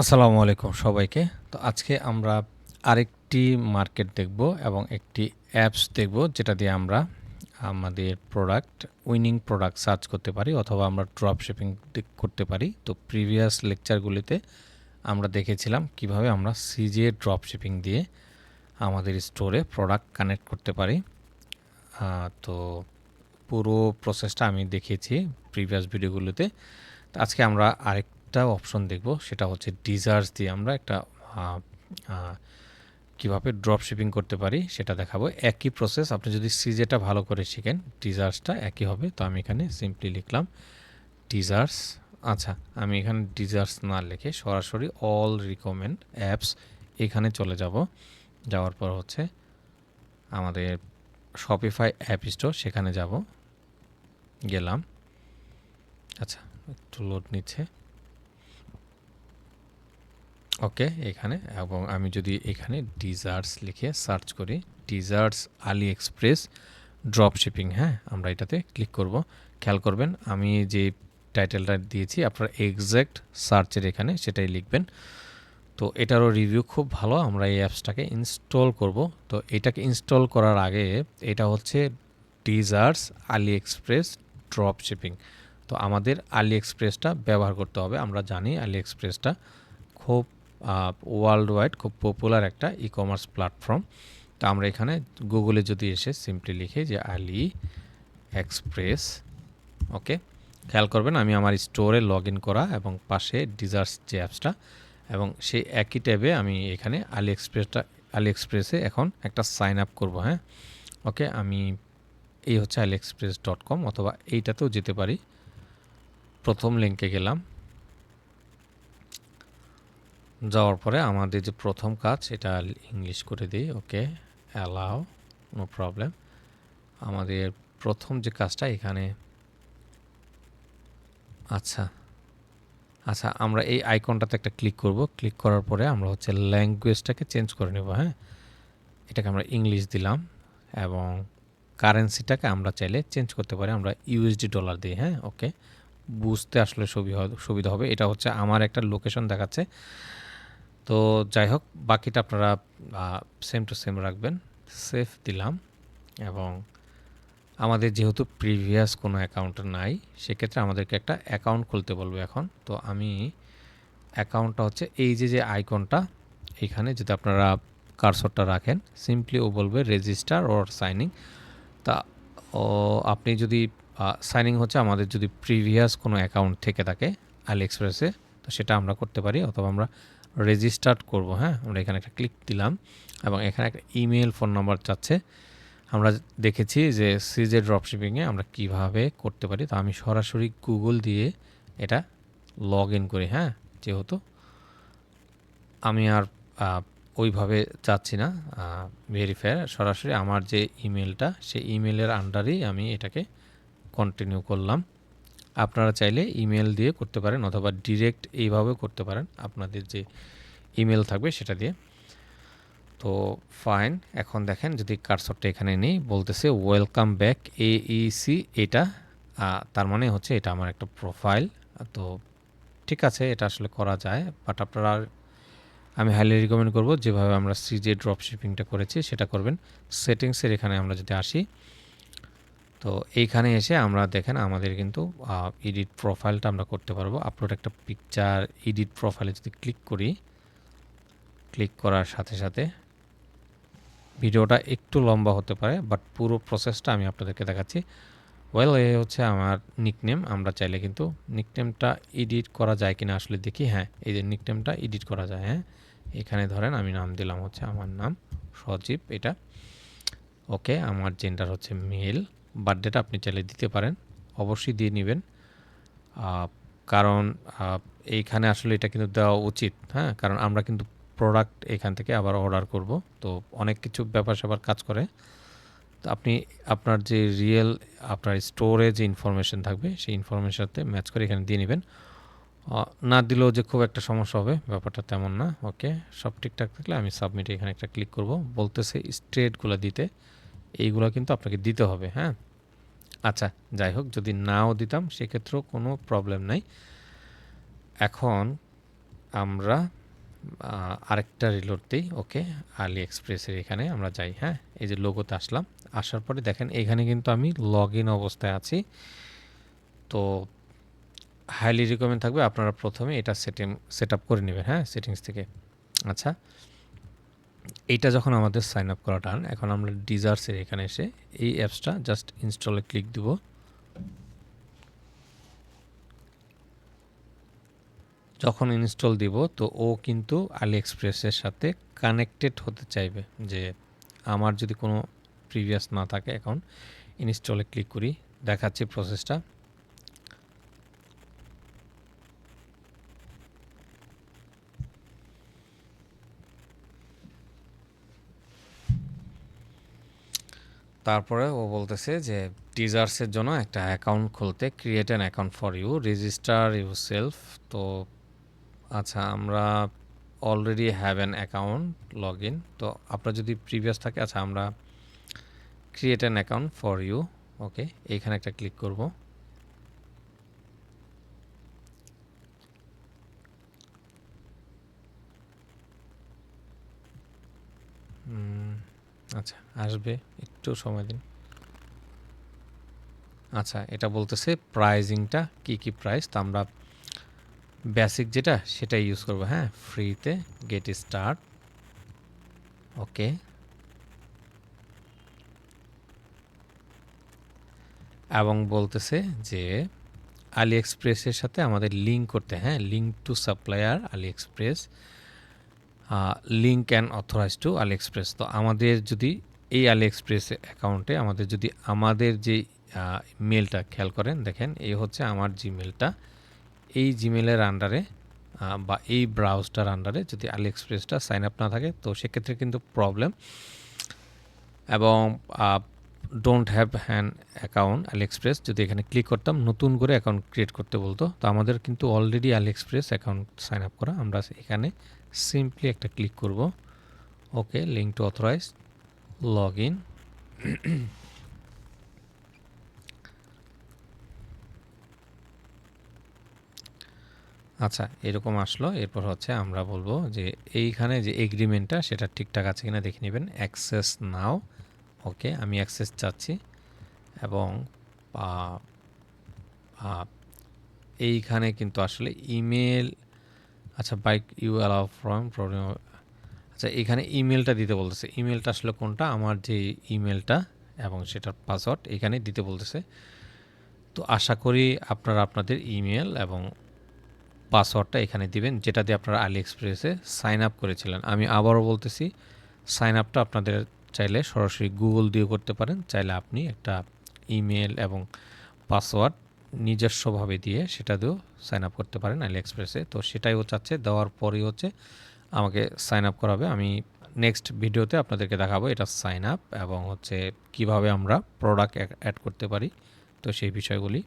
আসসালামু আলাইকুম সবাইকে। তো আজকে আমরা আরেকটি মার্কেট দেখব এবং একটি অ্যাপস দেখব যেটা দিয়ে আমরা আমাদের উইনিং প্রোডাক্ট সার্চ করতে পারি অথবা আমরা ড্রপ শিপিং করতে পারি। তো প্রিভিয়াস লেকচারগুলিতে আমরা দেখেছিলাম কিভাবে আমরা সিজে ড্রপ শিপিং দিয়ে আমাদের স্টোরে প্রোডাক্ট কানেক্ট করতে পারি। তো পুরো প্রসেসটা আমি দেখিয়েছি প্রিভিয়াস ভিডিওগুলোতে। তো আজকে আমরা আরেকটা অপশন দেখব, সেটা হচ্ছে ডিজার্স দিয়ে আমরা একটা কিভাবে ড্রপ শিপিং করতে পারি সেটা দেখাবো। একই প্রসেস, আপনি যদি সিজেটা ভালো করে শিখেন ডিজার্সটা একই হবে। তো আমি এখানে সিম্পলি লিখলাম ডিজার্স। আচ্ছা, আমি এখানে ডিজার্স না লিখে সরাসরি অল রিকমেন্ড অ্যাপস এখানে চলে যাব। যাওয়ার পর হচ্ছে আমাদের শপিফাই অ্যাপ স্টোর, সেখানে যাব। গেলাম। আচ্ছা, একটু লোড নিচ্ছে। ওকে, এখানে এবং আমি যদি এখানে ডিজার্টস লিখে সার্চ করি, ডিজার্টস আলি এক্সপ্রেস ড্রপ শিপিং, হ্যাঁ আমরা এটাতে ক্লিক করব। খেয়াল করবেন আমি যে টাইটেলটা দিয়েছি আপনার এক্স্যাক্ট সার্চের এখানে সেটাই লিখবেন। তো এটারও রিভিউ খুব ভালো। আমরা এই অ্যাপসটাকে ইনস্টল করব। তো এটাকে ইনস্টল করার আগে এটা হচ্ছে ডিজার্টস আলি এক্সপ্রেস ড্রপ শিপিং। তো আমাদের আলি এক্সপ্রেসটা ব্যবহার করতে হবে। আমরা জানি আলি এক্সপ্রেসটা খুব ওয়ার্ল্ড ওয়াইড খুব পপুলার একটা ই কমার্স প্ল্যাটফর্ম। তো আমরা এখানে গুগলে যদি এসে সিম্পলি লিখে যে আলি এক্সপ্রেস, ওকে খেয়াল করবেন আমি আমার স্টোরে লগ ইন করা এবং পাশে ডিজার্টস যে অ্যাপসটা এবং সেই একই ট্যাবে আমি এখানে আলি এক্সপ্রেসে এখন একটা সাইন আপ করবো। হ্যাঁ, ওকে, আমি এই হচ্ছে aliexpress.com অথবা এইটাতেও যেতে পারি। প্রথম লিঙ্কে গেলাম। যাওয়ার পরে আমাদের যে প্রথম কাজ এটা ইংলিশ করে দিই। ওকে, অ্যালাও, নো প্রবলেম। আমাদের প্রথম যে কাজটা এখানে, আচ্ছা আচ্ছা আমরা এই আইকনটাতে একটা ক্লিক করব। ক্লিক করার পরে আমরা হচ্ছে ল্যাঙ্গুয়েজটাকে চেঞ্জ করে নেব। হ্যাঁ, এটাকে আমরা ইংলিশ দিলাম এবং কারেন্সিটাকে আমরা চাইলে চেঞ্জ করতে পারি, আমরা ইউএসডি ডলার দিই। হ্যাঁ, ওকে, বুঝতে আসলে সুবিধা হবে। এটা হচ্ছে আমার একটা লোকেশন দেখাচ্ছে। তো যাই হোক, বাকিটা আপনারা সেম টু সেম রাখবেন। সেভ দিলাম এবং আমাদের যেহেতু প্রিভিয়াস কোনো অ্যাকাউন্ট নাই সেক্ষেত্রে আমাদেরকে একটা অ্যাকাউন্ট খুলতে বলবো এখন। তো আমি অ্যাকাউন্টটা হচ্ছে এই যে আইকনটা, এখানে যদি আপনারা কার্সরটা রাখেন সিম্পলি ও বলবে রেজিস্টার ওর সাইনিং। তা আপনি যদি সাইনিং হচ্ছে আমাদের যদি প্রিভিয়াস কোনো অ্যাকাউন্ট থেকে থাকে আলি এক্সপ্রেসে, তো সেটা আমরা করতে পারি অথবা আমরা রেজিস্টার্ড করব। হ্যাঁ, আমরা এখানে একটা ক্লিক দিলাম এবং এখানে একটা ইমেল ফোন নাম্বার চাচ্ছে। আমরা দেখেছি যে সিজে ড্রপশিপিংয়ে আমরা কিভাবে করতে পারি। তো আমি সরাসরি গুগল দিয়ে এটা লগ ইন করি। হ্যাঁ, যেহেতু আমি আর ওইভাবে চাচ্ছি না ভেরিফায়ার, সরাসরি আমার যে ইমেলটা সেই ইমেলের আন্ডারেই আমি এটাকে কন্টিনিউ করলাম। আপনারা চাইলে ইমেল দিয়ে করতে পারেন অথবা ডিরেক্ট এইভাবেও করতে পারেন আপনাদের যে ইমেল থাকবে সেটা দিয়ে। তো ফাইন, এখন দেখেন যদি কার্সরটা এখানে নেই, বলতেছে ওয়েলকাম ব্যাক AEC। এটা তার মানে হচ্ছে এটা আমার একটা প্রোফাইল। তো ঠিক আছে, এটা আসলে করা যায়, বাট আপনারা, আমি হাইলি রিকমেন্ড করব যেভাবে আমরা সিজে ড্রপ শিপিংটা করেছি সেটা করবেন। সেটিংসের এখানে আমরা যদি আসি, তো এইখানে এসে আমরা দেখেন আমাদের কিন্তু এডিট প্রোফাইলটা আমরা করতে পারবো। আপলোড একটা পিকচার, এডিট প্রোফাইলে যদি ক্লিক করি, ক্লিক করার সাথে সাথে ভিডিওটা একটু লম্বা হতে পারে বাট পুরো প্রসেসটা আমি আপনাদেরকে দেখাচ্ছি। এ হচ্ছে আমার নিকনেম। আমরা চাইলে কিন্তু নিকনেমটা এডিট করা যায় কিনা আসলে দেখি। হ্যাঁ, এই যে নিকনেমটা এডিট করা যায়। হ্যাঁ, এখানে ধরেন আমি নাম দিলাম হচ্ছে আমার নাম সজীব, এটা ওকে। আমার জেন্ডার হচ্ছে মেল। বার্থডেটা আপনি চাইলে দিতে পারেন, অবশ্যই দিয়ে নেবেন, কারণ এইখানে আসলে এটা কিন্তু দেওয়া উচিত। হ্যাঁ, কারণ আমরা কিন্তু প্রোডাক্ট এখান থেকে আবার অর্ডার করব, তো অনেক কিছু ব্যাপার স্যাপার কাজ করে। তো আপনি আপনার যে আপনার স্টোরে যে ইনফরমেশন থাকবে সেই ইনফরমেশনের সাথে ম্যাচ করে এখানে দিয়ে নেবেন। না দিলেও যে খুব একটা সমস্যা হবে ব্যাপারটা তেমন না। ওকে, সব ঠিকঠাক থাকলে আমি সাবমিটে এখানে একটা ক্লিক করব। বলতেছে স্টেটগুলো দিতে, এইগুলো কিন্তু আপনাকে দিতে হবে। হ্যাঁ, আচ্ছা যাই হোক, যদি নাও দিতাম সেক্ষেত্রেও কোনো প্রবলেম নাই। এখন আমরা আরেকটা রিলোড দিই। ওকে, আলি এক্সপ্রেসের এখানে আমরা যাই। হ্যাঁ, এই যে লোগোতে আসলাম, আসার পরে দেখেন এখানে কিন্তু আমি লগ ইন অবস্থায় আছি। তো হাইলি রিকমেন্ড থাকবে আপনারা প্রথমে এটা সেট আপ করে নেবেন, হ্যাঁ, সেটিংস থেকে। আচ্ছা, এইটা যখন আমাদের সাইন আপ করা ডান, এখন আমরা ডিজার্সের এখানে এসে এই অ্যাপসটা জাস্ট ইনস্টলে ক্লিক দিব। যখন ইনস্টল দিব তো ও কিন্তু আলি এক্সপ্রেসের সাথে কানেক্টেড হতে চাইবে, যে আমার যদি কোনো প্রিভিয়াস না থাকে। এখন ইনস্টলে ক্লিক করি, দেখাচ্ছি প্রসেসটা। তারপরে ও বলতেছে যে টিজার্সের জন্য একটা অ্যাকাউন্ট খুলতে, create an account for you, register yourself. তো আচ্ছা, আমরা already have an account log in. তো আপনার যদি প্রিভিয়াস থাকে, আচ্ছা আমরা create an account for you. Okay, এইখানে একটা ক্লিক করব। আচ্ছা, আসবে, একটু সময় দিন। আচ্ছা, এটা বলতেছে প্রাইজিংটা কি কি প্রাইস। তো আমরা বেসিক যেটা সেটা ইউজ করব। হ্যাঁ, ফ্রিতে গেট স্টার্ট। ওকে, এবং বলতেছে যে আলি এক্সপ্রেসের সাথে আমাদের লিঙ্ক করতে। হ্যাঁ, link to supplier AliExpress, link and authorize to AliExpress. তো আমাদের যদি এই আলি এক্সপ্রেস অ্যাকাউন্টে আমাদের যদি আমাদের যে মেলটা খেয়াল করেন, দেখেন এই হচ্ছে আমার জিমেলটা। এই জিমেলের আন্ডারে বা এই ব্রাউজটার আন্ডারে যদি আলি এক্সপ্রেসটা সাইন আপ না থাকে, তো সেক্ষেত্রে কিন্তু প্রবলেম। এবং ডোন্ট হ্যাভ হ্যান অ্যাকাউন্ট আলি এক্সপ্রেস, যদি এখানে ক্লিক করতাম নতুন করে অ্যাকাউন্ট ক্রিয়েট করতে বলতো। তো আমাদের কিন্তু already AliExpress account sign up করা। আমরা এখানে সিম্পলি একটা ক্লিক করব। Okay, link to authorise, log in. আচ্ছা, এরকম আসলো। এরপর হচ্ছে আমরা বলবো যে এইখানে যে এগ্রিমেন্টটা সেটা ঠিকঠাক আছে কিনা দেখে নেবেন। অ্যাক্সেস নাও। ওকে, আমি অ্যাক্সেস চাচ্ছি। এবং এইখানে কিন্তু আসলে ইমেল, আচ্ছা bike you allow from problem. আচ্ছা, এখানে ইমেলটা দিতে বলতেছে। ইমেলটা আসলে কোনটা, আমার যে ইমেলটা এবং সেটার পাসওয়ার্ড এখানে দিতে বলতেছে। তো আশা করি আপনারা আপনাদের ইমেল এবং পাসওয়ার্ডটা এখানে দিবেন, যেটা দিয়ে আপনারা আলি এক্সপ্রেসে সাইন আপ করেছিলেন। আমি আবারও বলতেছি, সাইন আপটা আপনাদের চাইলে সরাসরি গুগল দিয়ে করতে পারেন, চাইলে আপনি একটা ইমেল এবং পাসওয়ার্ড নিজস্বভাবে দিয়ে সেটা দিয়েও সাইন আপ করতে পারেন আলি এক্সপ্রেসে। তো সেটাই ও চাচ্ছে, দেওয়ার পরেই হচ্ছে আমাকে সাইন আপ করাবে। আমি নেক্সট ভিডিওতে আপনাদেরকে দেখাবো এটা সাইন আপ এবং হচ্ছে কিভাবে আমরা প্রোডাক্ট অ্যাড করতে পারি, তো সেই বিষয়গুলি।